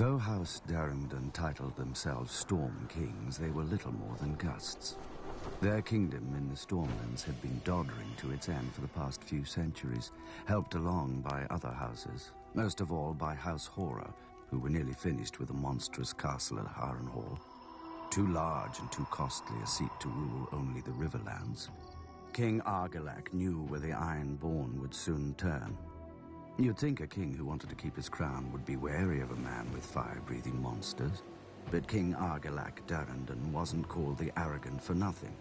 Though House Darrington titled themselves Storm Kings, they were little more than gusts. Their kingdom in the Stormlands had been doddering to its end for the past few centuries, helped along by other houses, most of all by House Horror, who were nearly finished with a monstrous castle at Harrenhal. Too large and too costly a seat to rule only the Riverlands. King Argilac knew where the Ironborn would soon turn. You'd think a king who wanted to keep his crown would be wary of a man with fire-breathing monsters. But King Argilac Darrington wasn't called the Arrogant for nothing.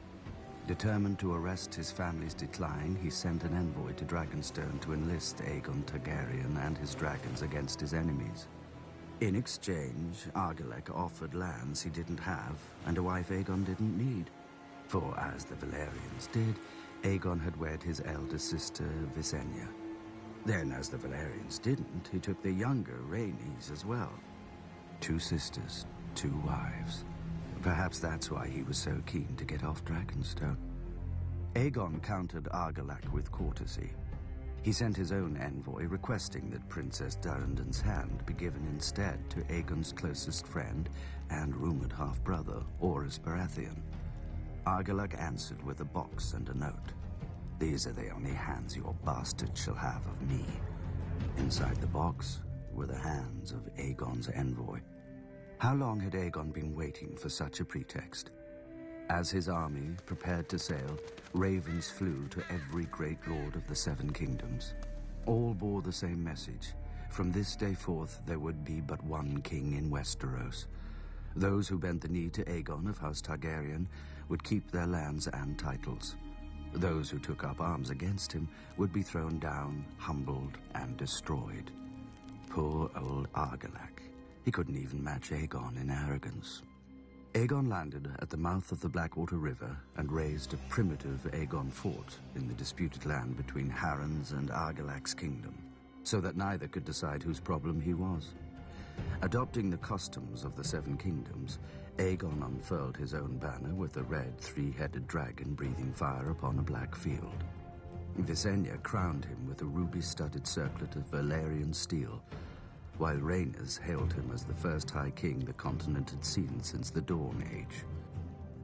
Determined to arrest his family's decline, he sent an envoy to Dragonstone to enlist Aegon Targaryen and his dragons against his enemies. In exchange, Argilac offered lands he didn't have and a wife Aegon didn't need. For, as the Valyrians did, Aegon had wed his elder sister, Visenya. Then, as the Valyrians didn't, he took the younger Rhaenys as well. 2 sisters, 2 wives. Perhaps that's why he was so keen to get off Dragonstone. Aegon countered Argilac with courtesy. He sent his own envoy requesting that Princess Darrington's hand be given instead to Aegon's closest friend and rumored half-brother, Orys Baratheon. Argilac answered with a box and a note. "These are the only hands your bastard shall have of me." Inside the box were the hands of Aegon's envoy. How long had Aegon been waiting for such a pretext? As his army prepared to sail, ravens flew to every great lord of the 7 kingdoms. All bore the same message. From this day forth, there would be but one king in Westeros. Those who bent the knee to Aegon of House Targaryen would keep their lands and titles. Those who took up arms against him would be thrown down, humbled, and destroyed. Poor old Argilac. He couldn't even match Aegon in arrogance. Aegon landed at the mouth of the Blackwater River and raised a primitive Aegon fort in the disputed land between Harren's and Argilac's kingdom, so that neither could decide whose problem he was. Adopting the customs of the 7 kingdoms, Aegon unfurled his own banner with a red 3-headed dragon breathing fire upon a black field. Visenya crowned him with a ruby-studded circlet of Valyrian steel, while Rhaenys hailed him as the first High King the continent had seen since the Dawn Age.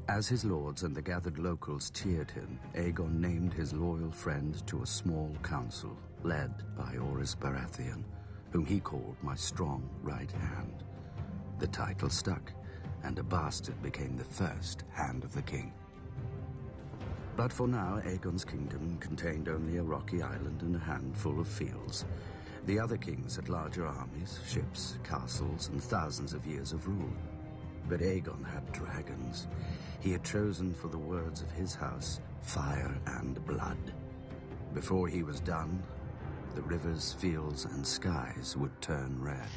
As his lords and the gathered locals cheered him, Aegon named his loyal friend to a small council, led by Orys Baratheon, whom he called my strong right hand. The title stuck, and a bastard became the first Hand of the King. But for now, Aegon's kingdom contained only a rocky island and a handful of fields. The other kings had larger armies, ships, castles, and thousands of years of rule. But Aegon had dragons. He had chosen for the words of his house, fire and blood. Before he was done, the rivers, fields, and skies would turn red.